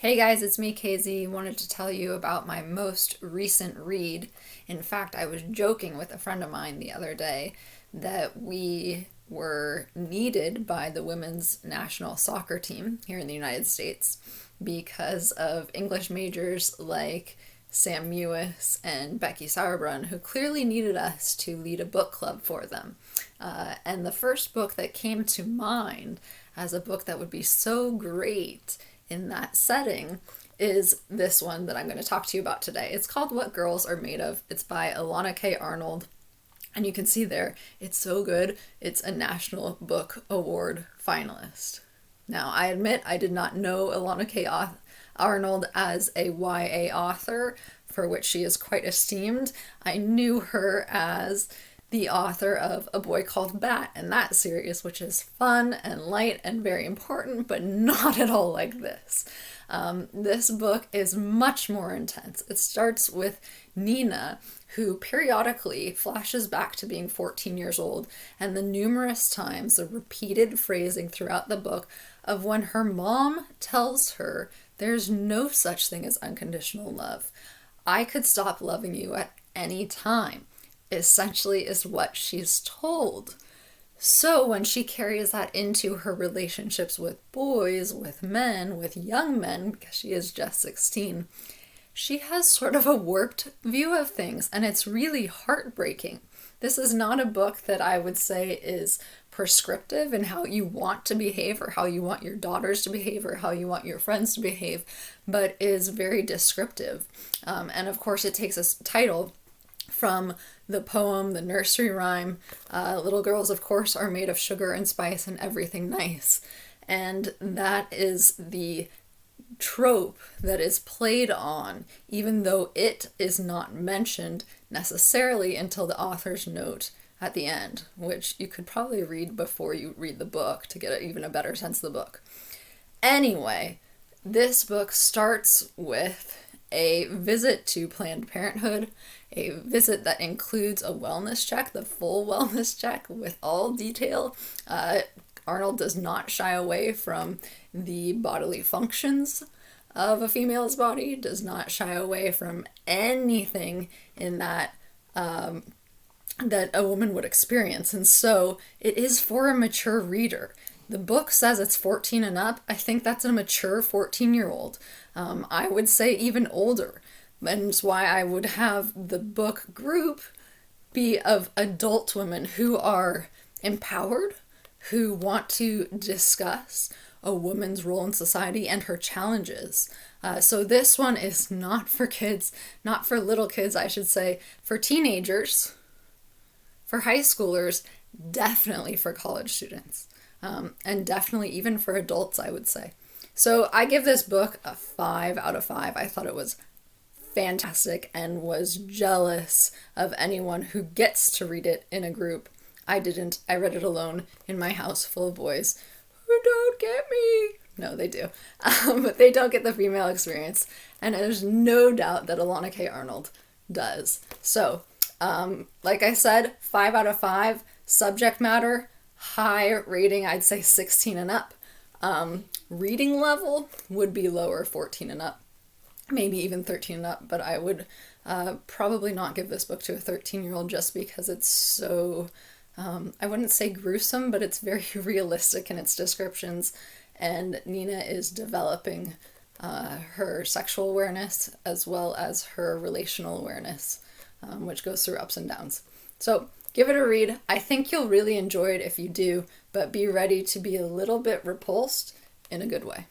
Hey guys, it's me, KZ. Wanted to tell you about my most recent read. In fact, I was joking with a friend of mine the other day that we were needed by the women's national soccer team here in the United States because of English majors like Sam Mewis and Becky Sauerbrunn, who clearly needed us to lead a book club for them. And the first book that came to mind as a book that would be so great in that setting is this one that I'm going to talk to you about today. It's called What Girls Are Made Of. It's by Elana K. Arnold. And you can see there, it's so good. It's a National Book Award finalist. Now, I admit I did not know Elana K. Arnold as a YA author, for which she is quite esteemed. I knew her as the author of A Boy Called Bat and that series, which is fun and light and very important, but not at all like this. This book is much more intense. It starts with Nina, who periodically flashes back to being 14 years old, and the numerous times, the repeated phrasing throughout the book of when her mom tells her there's no such thing as unconditional love. I could stop loving you at any time, essentially is what she's told. So when she carries that into her relationships with boys, with men, with young men, because she is just 16, she has sort of a warped view of things, and it's really heartbreaking. This is not a book that I would say is prescriptive in how you want to behave or how you want your daughters to behave or how you want your friends to behave, but is very descriptive. And of course it takes a title from the poem, the nursery rhyme. Little girls, of course, are made of sugar and spice and everything nice. And that is the trope that is played on, even though it is not mentioned necessarily until the author's note at the end, which you could probably read before you read the book to get even a better sense of the book. Anyway, this book starts with a visit to Planned Parenthood, a visit that includes a wellness check, the full wellness check with all detail. Arnold does not shy away from the bodily functions of a female's body, does not shy away from anything in that that a woman would experience. And so it is for a mature reader. The book says it's 14 and up. I think that's a mature 14-year-old. I would say even older. And it's why I would have the book group be of adult women who are empowered, who want to discuss a woman's role in society and her challenges. So this one is not for kids, not for little kids, I should say, for teenagers, for high schoolers, definitely for college students, and definitely even for adults, I would say. So I give this book a 5 out of 5. I thought it was fantastic and was jealous of anyone who gets to read it in a group. I didn't. I read it alone in my house full of boys who don't get me. No, they do. But they don't get the female experience. And there's no doubt that Elana K. Arnold does. So, like I said, 5 out of 5. Subject matter, high rating, I'd say 16 and up. Reading level would be lower, 14 and up. Maybe even 13 and up, but I would probably not give this book to a 13-year-old just because it's so, I wouldn't say gruesome, but it's very realistic in its descriptions, and Nina is developing her sexual awareness as well as her relational awareness, which goes through ups and downs. So give it a read. I think you'll really enjoy it if you do, but be ready to be a little bit repulsed in a good way.